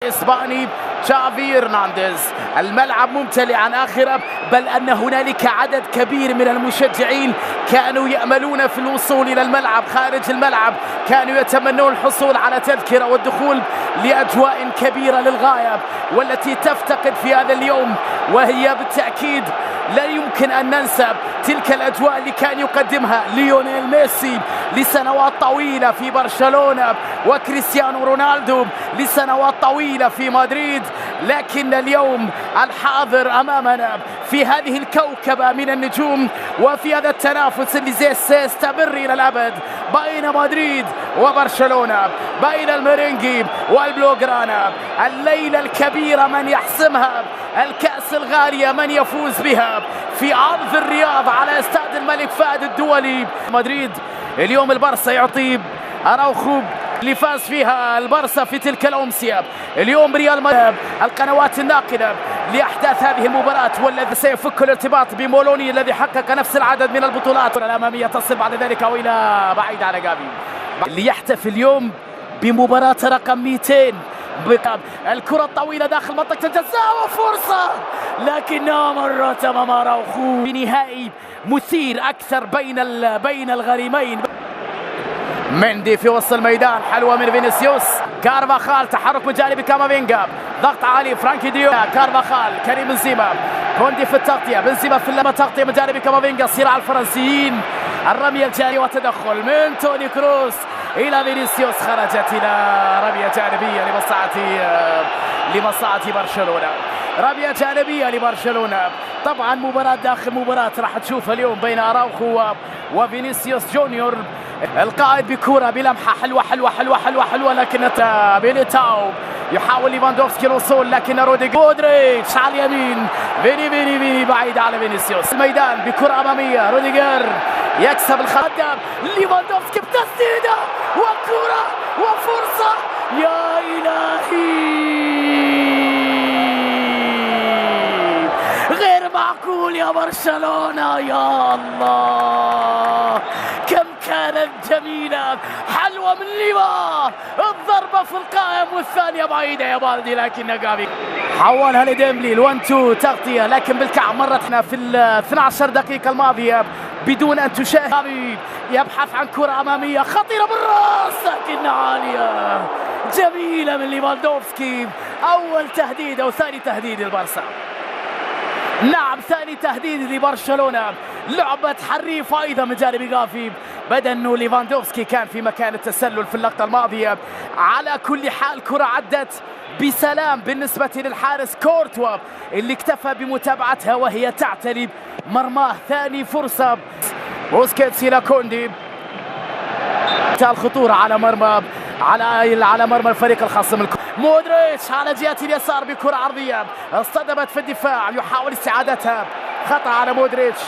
إسباني تشافي هرنانديز. الملعب ممتلئ عن آخره، بل أن هنالك عدد كبير من المشجعين كانوا يأملون في الوصول إلى الملعب. خارج الملعب كانوا يتمنون الحصول على تذكرة والدخول لأجواء كبيرة للغاية، والتي تفتقد في هذا اليوم، وهي بالتأكيد لا يمكن أن ننسى تلك الأجواء اللي كان يقدمها ليونيل ميسي لسنوات طويلة في برشلونة، وكريستيانو رونالدو لسنوات طويلة في مدريد. لكن اليوم الحاضر أمامنا في هذه الكوكبة من النجوم، وفي هذا التنافس اللي سيستمر إلى الأبد بين مدريد وبرشلونة، بين الميرينجي والبلوغرانا. الليلة الكبيرة من يحسمها، الكأس الغالية من يفوز بها في أرض الرياض على استاد الملك فهد الدولي. مدريد اليوم البارسا يعطي أراوخو اللي فاز فيها البارسا في تلك الأمسية. اليوم ريال مدريد القنوات الناقلة لأحداث هذه المباراة، والذي سيفك الارتباط بمولوني الذي حقق نفس العدد من البطولات الأمامية، تصل بعد ذلك وإلى بعيد على جافي اللي يحتفل اليوم بمباراة رقم 200. الكرة الطويلة داخل منطقة الجزاء وفرصة، لكنها مرت أمام أراوخو. بنهائي مثير أكثر بين الغريمين. مندي في وسط الميدان، حلوة من فينيسيوس. كارفاخال تحرك من جانب كامافينجا، ضغط عالي فرانكي ديو. كارفاخال، كريم بنزيما، كوندي في التغطية، بنزيما في اللمة، تغطية من جانب كامافينجا، صراع الفرنسيين، الرمية الجارية وتدخل من توني كروس إلى فينيسيوس، خرجت إلى رمية جانبية لمصلحة برشلونة. رمية جانبية لبرشلونة. طبعا مباراة داخل مباراة راح تشوفها اليوم بين أراوخو وفينيسيوس جونيور. القائد بكرة بلمحة حلوة حلوة حلوة حلوة حلوة، لكن ميليتاو يحاول ليفاندوفسكي الوصول، لكن مودريتش على اليمين، فيني بعيد على فينيسيوس. الميدان بكرة أمامية، روديجر يكسب الخط، ليفاندوفسكي بتسديدة وكرة وفرصة، يا إلهي غير معقول يا برشلونة، يا الله كم كانت جميلة، حلوة من ليفا، الضربة في القائم والثانية بعيدة يا بالدي، لكن جافي حولها لديمبلي، ال1-2 تغطية، لكن بالكعب مرتنا في ال 12 دقيقة الماضية بدون أن تشاهد. يبحث عن كرة أمامية خطيرة بالراس، لكن عالية جميلة من ليفاندوفسكي. أول تهديد أو ثاني تهديد للبارسا، نعم ثاني تهديد لبرشلونة. لعبة حريفة أيضا من جانب جافي، بدأ أنه ليفاندوفسكي كان في مكان التسلل في اللقطة الماضية. على كل حال كرة عدت بسلام بالنسبة للحارس كورتوا اللي اكتفى بمتابعتها وهي تعتري مرماه. ثاني فرصة بوسكيتس إلى كوندي، الخطورة على مرمى على مرمى الفريق الخصم. مودريتش على جهة اليسار بكرة عرضية اصطدمت في الدفاع، يحاول استعادتها، خطأ على مودريتش.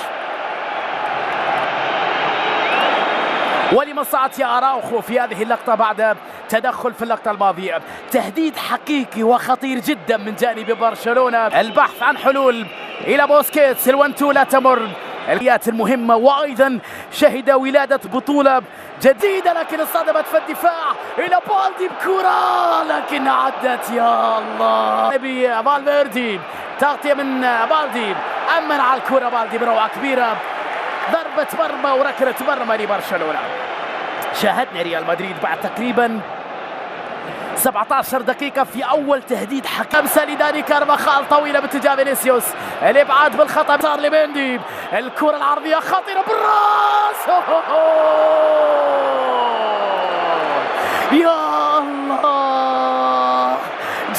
ولمصلحة أراوخو في هذه اللقطة بعد تدخل في اللقطة الماضية. تهديد حقيقي وخطير جدا من جانب برشلونة، البحث عن حلول إلى بوسكيتس، ال1-2 لا تمر، اليات المهمة، وأيضا شهد ولادة بطولة جديدة، لكن اصطدمت في الدفاع إلى بالدي بكرة، لكن عدت يا الله. فالفيردي تغطية من بالدي، أمن على الكرة بالدي بروعة كبيرة، ضربة مرمى وركلة مرمى لبرشلونة. شاهدنا ريال مدريد بعد تقريبا 17 دقيقة في أول تهديد حكم لداني كارفاخال، طويلة باتجاه فينيسيوس، الإبعاد بالخطأ صار لمندي، الكرة العرضية خطيرة بالراس، يا الله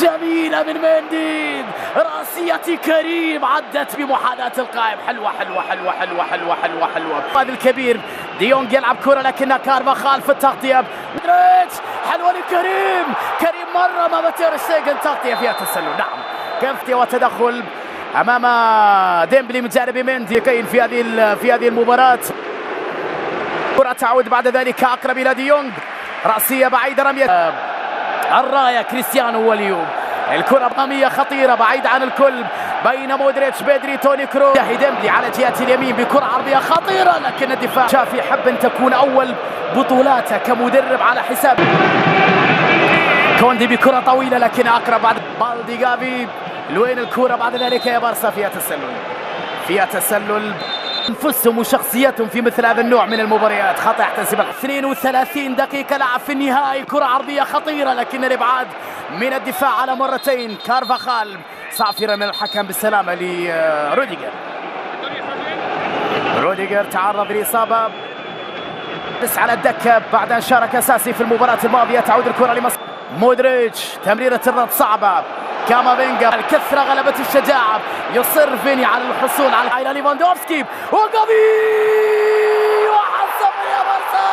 جميلة من مندي، راسية كريم عدت بمحاذاة القائم، حلوة حلوة حلوة حلوة حلوة حلوة حلوة. هذا الكبير ديونج يلعب كرة، لكنها كارفاخال في التغطية، مودريتش حلوة لكريم، كريم مرة ما تير شتيجن، تغطية فيها تسلل، نعم كفتي وتدخل أمام ديمبلي من جانب مندي كاين في هذه المباراة. كرة تعود بعد ذلك أقرب إلى ديونج، رأسية بعيدة، رمية الراية كريستيانو واليوم، الكرة أمامية خطيرة بعيدة عن الكل بين مودريتش، بدري، توني كروس، ديمبلي على جهة اليمين بكرة عرضية خطيرة، لكن الدفاع. شافي يحب أن تكون أول بطولاته كمدرب على حساب كوندي بكرة طويلة لكن أقرب بعد بالدي جافي. لوين الكرة بعد ذلك يا بارسا؟ فيها تسلل انفسهم وشخصيتهم في مثل هذا النوع من المباريات. خطأ يحتسب 32 دقيقة لعب في النهائي. كرة عرضية خطيرة لكن الإبعاد من الدفاع على مرتين. كارفاخال صافرة من الحكم بالسلامة لروديجر. روديجر تعرض لإصابة بس على الدكة بعد أن شارك أساسي في المباراة الماضية. تعود الكرة لمصر. مودريتش تمريرة الرد صعبة. كامافينجا الكثرة غلبة الشجاعة. يصر فيني على الحصول على ليفاندوفسكي وجافي 1-0 يا بارسا.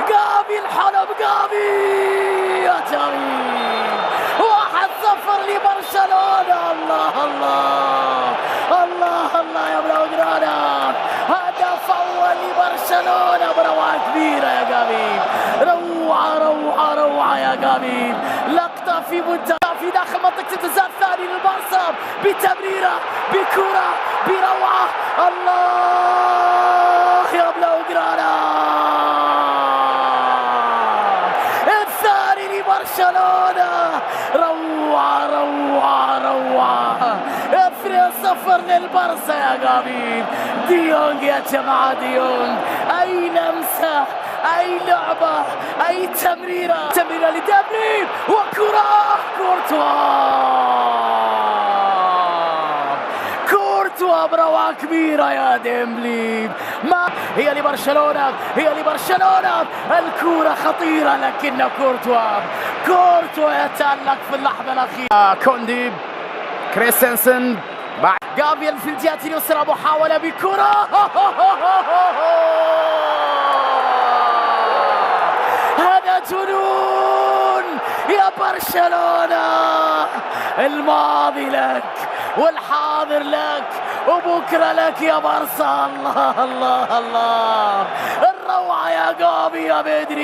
جافي الحلب يا جافي 1-0 لبرشلونة. الله يا بلوغرانا. هدف أول لبرشلونة بروعة كبيرة يا جافي. روعة يا جافي. لقطة في منتهى في داخل منطقة الجزاء الثاني للبارسا بتمريرة بكرة بروعة. الله يا بلوغرانا. الثاني لبرشلونة. روعة 2-0 للبارسا يا جافي. ديونج يا جماعة ديونج. أي لمسة أي لعبة أي تمريرة لديمبلي وكرة كورتوا بروعة كبيرة يا ديمبلي. ما هي لبرشلونة الكرة خطيرة لكن كورتوا يتألق في اللحظة الأخيرة. كوندي كريستنسن جافي في الجهة اليسرى محاولة بكرة. هذا جنون يا برشلونة. الماضي لك والحاضر لك وبكرة لك يا بارسا. الله الروعة يا جافي يا بدري.